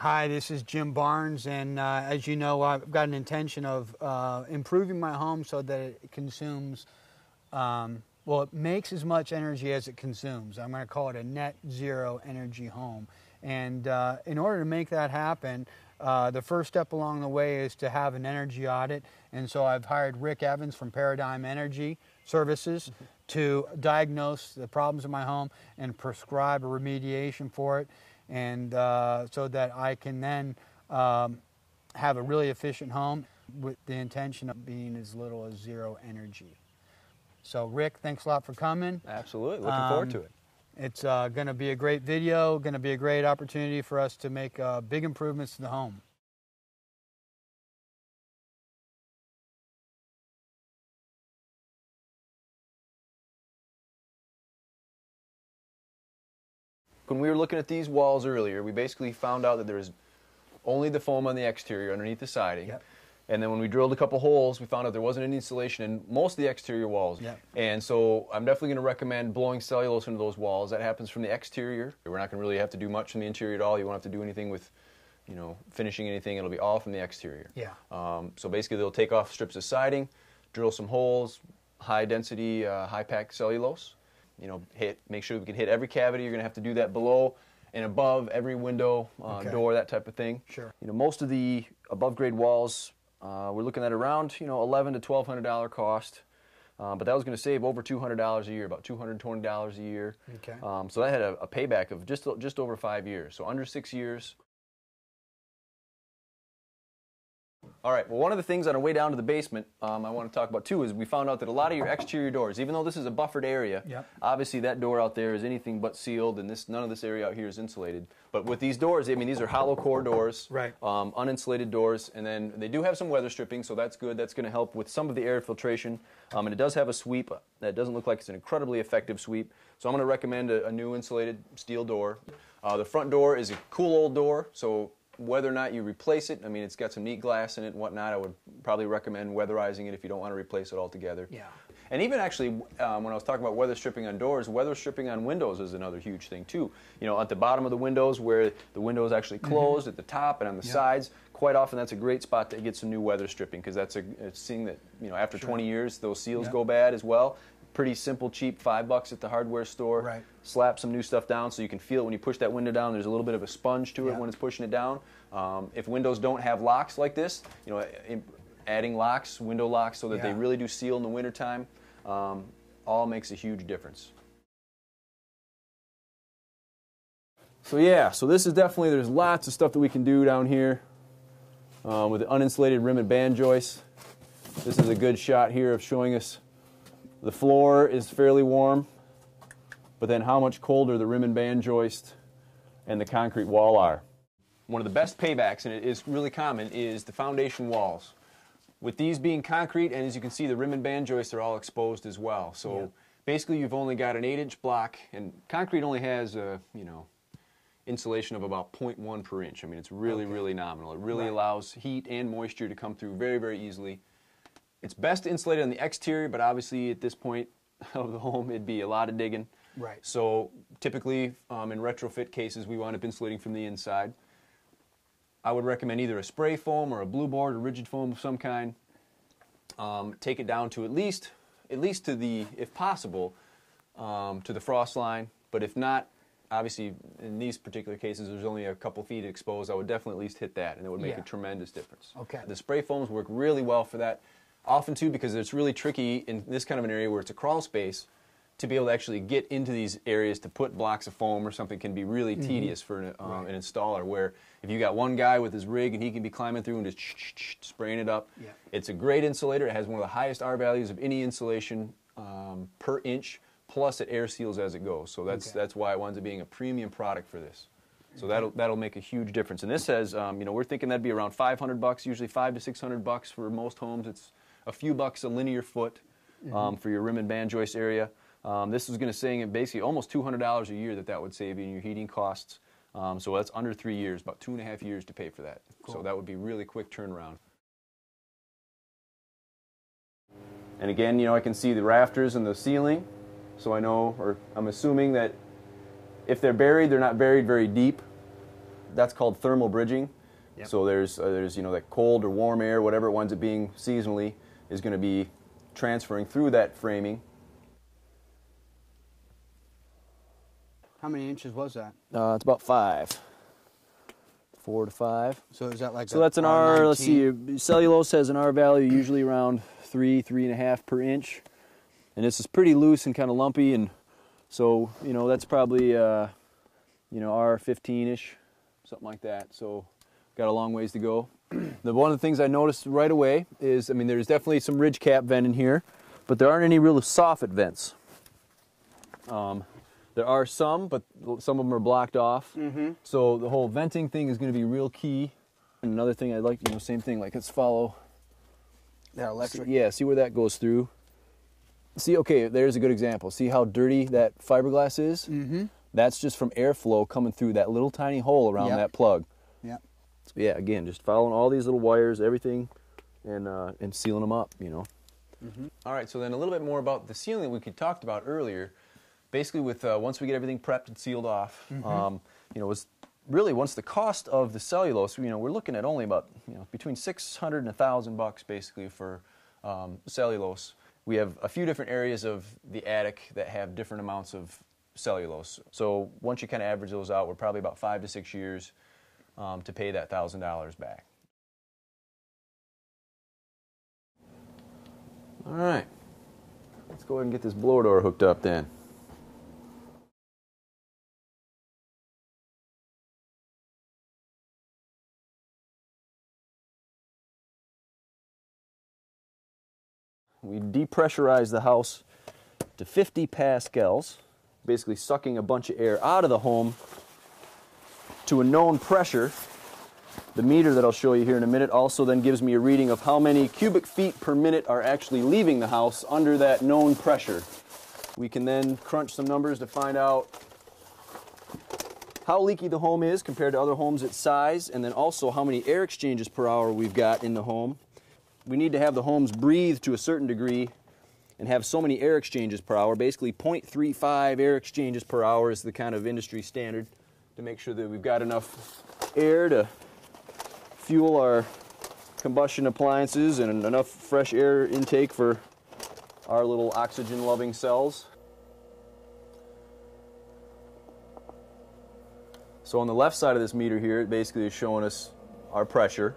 Hi, this is Jim Barnes, and as you know, I've got an intention of improving my home so that it consumes, well, it makes as much energy as it consumes. I'm going to call it a net zero energy home. And in order to make that happen, the first step along the way is to have an energy audit. And so I've hired Ric Evans from Paradigm Energy Services to diagnose the problems in my home and prescribe a remediation for it. And so that I can then have a really efficient home with the intention of being as little as zero energy. So Rick, thanks a lot for coming. Absolutely, looking forward to it. It's going to be a great video, going to be a great opportunity for us to make big improvements to the home. When we were looking at these walls earlier, we basically found out that there was only the foam on the exterior underneath the siding. Yep. And then when we drilled a couple holes, we found out there wasn't any insulation in most of the exterior walls. Yep. And so I'm definitely going to recommend blowing cellulose into those walls. That happens from the exterior. We're not going to really have to do much in the interior at all. You won't have to do anything with, you know, finishing anything. It'll be all from the exterior. Yeah. So basically they'll take off strips of siding, drill some holes, high density, high pack cellulose. You know, make sure we can hit every cavity. You're going to have to do that below and above every window, door, that type of thing. Sure. You know, most of the above grade walls, we're looking at around, you know, $1,100 to $1,200 cost. But that was going to save over $200 a year, about $220 a year. Okay. So that had a payback of just over 5 years, so under 6 years. All right, well, one of the things on our way down to the basement I want to talk about too is we found out that a lot of your exterior doors, even though this is a buffered area, yep, obviously that door out there is anything but sealed, and none of this area out here is insulated. But with these doors, I mean, these are hollow core doors, right, uninsulated doors, and then they do have some weather stripping, so that's good. That's going to help with some of the air filtration, and it does have a sweep that doesn't look like it's an incredibly effective sweep. So I'm going to recommend a new insulated steel door. The front door is a cool old door, so whether or not you replace it, I mean, it's got some neat glass in it and whatnot. I would probably recommend weatherizing it if you don't want to replace it altogether. Yeah. And even actually, when I was talking about weather stripping on doors, weather stripping on windows is another huge thing too. You know, at the bottom of the windows where the window is actually closed, at the top and on the sides, quite often that's a great spot to get some new weather stripping, because that's a thing that, you know, after 20 years, those seals go bad as well. Pretty simple, cheap, $5 at the hardware store. Right. Slap some new stuff down so you can feel it when you push that window down. There's a little bit of a sponge to it when it's pushing it down. If windows don't have locks like this, you know, adding locks, window locks, so that they really do seal in the wintertime, all makes a huge difference. So yeah, so this is definitely, there's lots of stuff that we can do down here with the uninsulated rim and band joists. This is a good shot here of showing us the floor is fairly warm, but then how much colder the rim and band joist and the concrete wall are. One of the best paybacks, and it is really common, is the foundation walls. With these being concrete, and as you can see, the rim and band joists are all exposed as well. So basically you've only got an 8-inch block, and concrete only has a, you know, insulation of about 0.1 per inch. I mean, it's really, really nominal. It really allows heat and moisture to come through very, very easily. It's best to insulate on the exterior, but obviously at this point of the home, it'd be a lot of digging. Right. So typically, in retrofit cases, we wind up insulating from the inside. I would recommend either a spray foam or a blue board or rigid foam of some kind. Take it down to at least to the, if possible, to the frost line. But if not, obviously in these particular cases, there's only a couple feet exposed. I would definitely at least hit that, and it would make a tremendous difference. Okay. The spray foams work really well for that. Often too, because it's really tricky in this kind of an area where it's a crawl space, to be able to actually get into these areas to put blocks of foam or something can be really tedious for an installer, where if you got one guy with his rig and he can be climbing through and just spraying it up, it's a great insulator. It has one of the highest R values of any insulation per inch, plus it air seals as it goes. So that's why it winds up being a premium product for this. So that'll make a huge difference. And this says, you know, we're thinking that'd be around $500, usually $500 to $600 for most homes. It's a few bucks a linear foot for your rim and band joist area. This is going to save basically almost $200 a year that would save you in your heating costs. So that's under 3 years, about 2.5 years to pay for that. Cool. So that would be really quick turnaround. And again, you know, I can see the rafters and the ceiling, so I know, or I'm assuming that if they're buried, they're not buried very deep. that's called thermal bridging. Yep. So there's that cold or warm air, whatever it winds up being seasonally, is going to be transferring through that framing. How many inches was that? It's about 5. 4 to 5. So is that like so that's an R, R19? let's see, cellulose has an R value usually around 3.5 per inch. And this is pretty loose and kind of lumpy, and so, that's probably, R15-ish, something like that. So got a long ways to go. One of the things I noticed right away is, there's definitely some ridge cap vent in here, but there aren't any real soffit vents. There are some, but some of them are blocked off. Mm-hmm. So the whole venting thing is going to be real key. And another thing I'd like, same thing, like let's follow. That electric? Yeah, see where that goes through. See, okay, there's a good example. See how dirty that fiberglass is? Mm-hmm. That's just from airflow coming through that little tiny hole around that plug. Yeah. So yeah, again, just following all these little wires, everything, and sealing them up, Mm-hmm. All right, so then a little bit more about the sealing that we talked about earlier. Basically, with once we get everything prepped and sealed off, was really once the cost of the cellulose, we're looking at only about between $600 and $1,000 basically for cellulose. We have a few different areas of the attic that have different amounts of cellulose. So once you kind of average those out, we're probably about 5 to 6 years to pay that $1,000 back. All right, let's go ahead and get this blower door hooked up then. We depressurize the house to 50 pascals, basically sucking a bunch of air out of the home to a known pressure. The meter that I'll show you here in a minute also then gives me a reading of how many cubic feet per minute are actually leaving the house under that known pressure. We can then crunch some numbers to find out how leaky the home is compared to other homes its size, and then also how many air exchanges per hour we've got in the home. We need to have the homes breathe to a certain degree and have so many air exchanges per hour. Basically 0.35 air exchanges per hour is the kind of industry standard to make sure that we've got enough air to fuel our combustion appliances and enough fresh air intake for our little oxygen-loving cells. So on the left side of this meter here, it basically is showing us our pressure.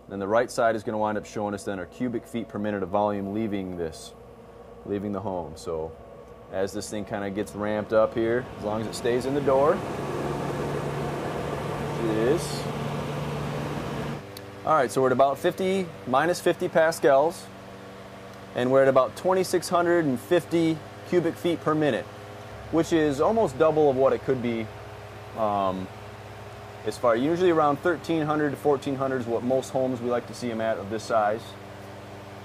Then the right side is going to wind up showing us then our cubic feet per minute of volume leaving the home. So as this thing kind of gets ramped up here, as long as it stays in the door, which it is. All right, so we're at about minus 50 pascals, and we're at about 2,650 cubic feet per minute, which is almost double of what it could be. As far usually around 1,300 to 1,400 is what most homes we like to see them at of this size.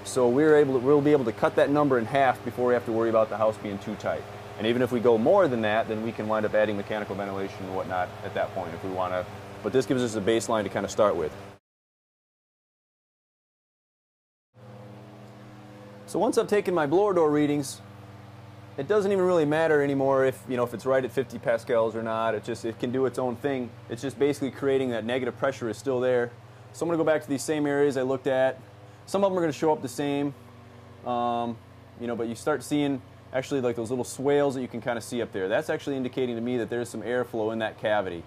So we'll be able to cut that number in half before we have to worry about the house being too tight. And even if we go more than that, then we can wind up adding mechanical ventilation and whatnot at that point if we want to. But this gives us a baseline to kind of start with. So once I've taken my blower door readings, it doesn't even really matter anymore if it's right at 50 pascals or not. It can do its own thing. It's just basically creating that negative pressure is still there. So I'm going to go back to these same areas I looked at. Some of them are going to show up the same, but you start seeing actually like those little swales that you can kind of see up there. That's actually indicating to me that there's some airflow in that cavity.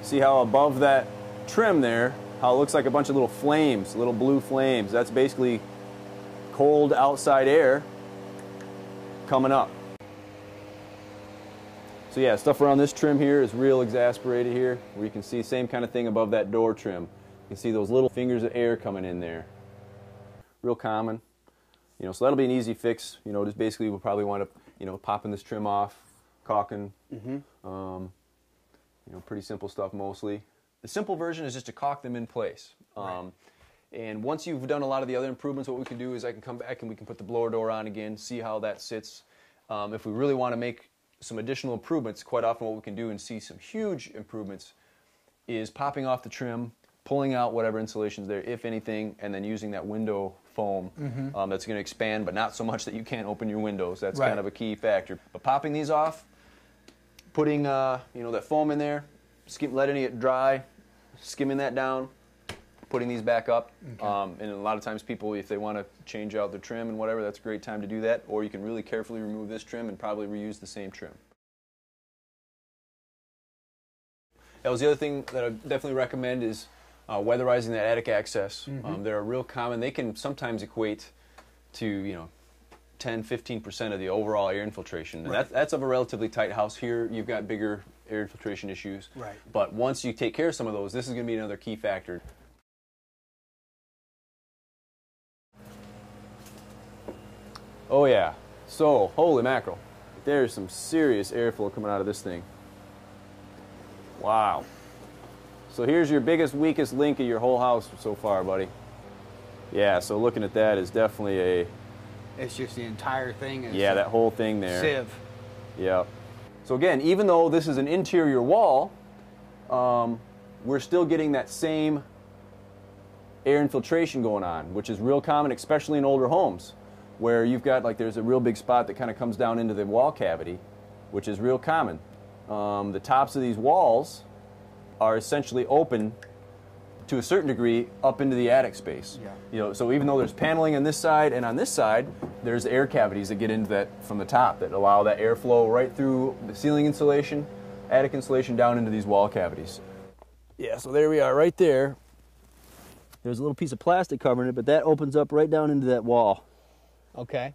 See how above that trim there, how it looks like a bunch of little flames, little blue flames. That's basically cold outside air coming up. So yeah, stuff around this trim here is real exasperated here, where you can see the same kind of thing above that door trim. You can see those little fingers of air coming in there. Real common. So that'll be an easy fix. Just basically we'll probably wind up, popping this trim off, caulking. Mm-hmm. Pretty simple stuff mostly. The simple version is just to caulk them in place. Right. And once you've done a lot of the other improvements, what we can do is I can come back and we can put the blower door on again, see how that sits. If we really want to make some additional improvements, quite often what we can do and see some huge improvements is popping off the trim, pulling out whatever insulation's there, if anything, and then using that window foam that's going to expand, but not so much that you can't open your windows. That's kind of a key factor. But popping these off, putting that foam in there, letting it dry, skimming that down, putting these back up. Okay. And a lot of times people, if they want to change out their trim and whatever, that's a great time to do that. Or you can really carefully remove this trim and probably reuse the same trim. That was the other thing that I definitely recommend is weatherizing that attic access. They're real common. They can sometimes equate to 10-15% of the overall air infiltration. And that's of a relatively tight house. Here you've got bigger air infiltration issues. Right. But once you take care of some of those, this is going to be another key factor. Oh yeah. So, holy mackerel. There's some serious airflow coming out of this thing. Wow. So here's your biggest, weakest link of your whole house so far, buddy. Yeah, so looking at that is definitely a... It's just the entire thing. Is yeah, that whole thing there. Sieve. Yeah. So again, even though this is an interior wall, we're still getting that same air infiltration going on, which is real common, especially in older homes, where you've got, like, there's a real big spot that kind of comes down into the wall cavity, which is real common. The tops of these walls are essentially open to a certain degree up into the attic space. Yeah. So even though there's paneling on this side and on this side, there's air cavities that get into that from the top that allow that airflow right through the ceiling insulation, attic insulation down into these wall cavities. Yeah, so there we are right there. There's a little piece of plastic covering it, but that opens up right down into that wall. Okay.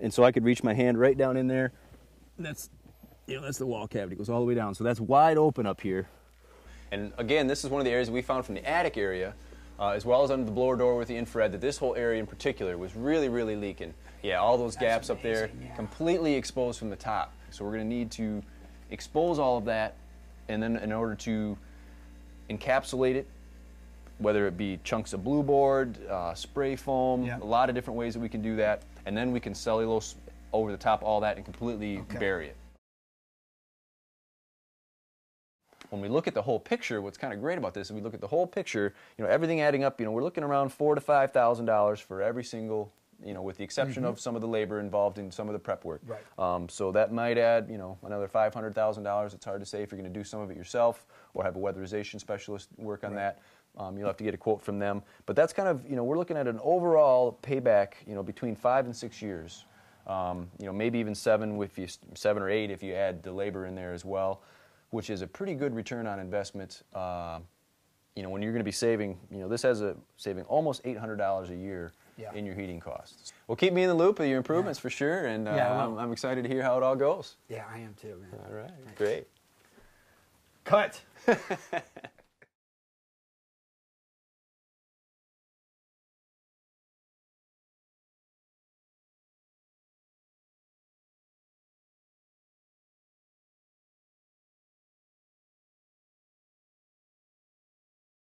And so I could reach my hand right down in there. That's the wall cavity. It goes all the way down. So that's wide open up here. And again, this is one of the areas we found from the attic area, as well as under the blower door with the infrared, that this whole area in particular was really, really leaking. Yeah, all those gaps up there, completely exposed from the top. So we're going to need to expose all of that, and then in order to encapsulate it, whether it be chunks of blue board, spray foam, a lot of different ways that we can do that, and then we can cellulose over the top of all that and completely bury it. When we look at the whole picture, what's kind of great about this is we look at the whole picture, everything adding up, we're looking around $4,000 to $5,000 for every single, with the exception of some of the labor involved in some of the prep work. Right. So that might add, another $500,000. It's hard to say if you're going to do some of it yourself or have a weatherization specialist work on that. You'll have to get a quote from them. But that's kind of, we're looking at an overall payback, between 5 and 6 years. Maybe even 7 or 8 if you add the labor in there as well, which is a pretty good return on investment. When you're going to be saving, this has a saving almost $800 a year in your heating costs. Well, keep me in the loop of your improvements for sure, and I'm excited to hear how it all goes. Yeah, I am too, man. All right, great. Cut.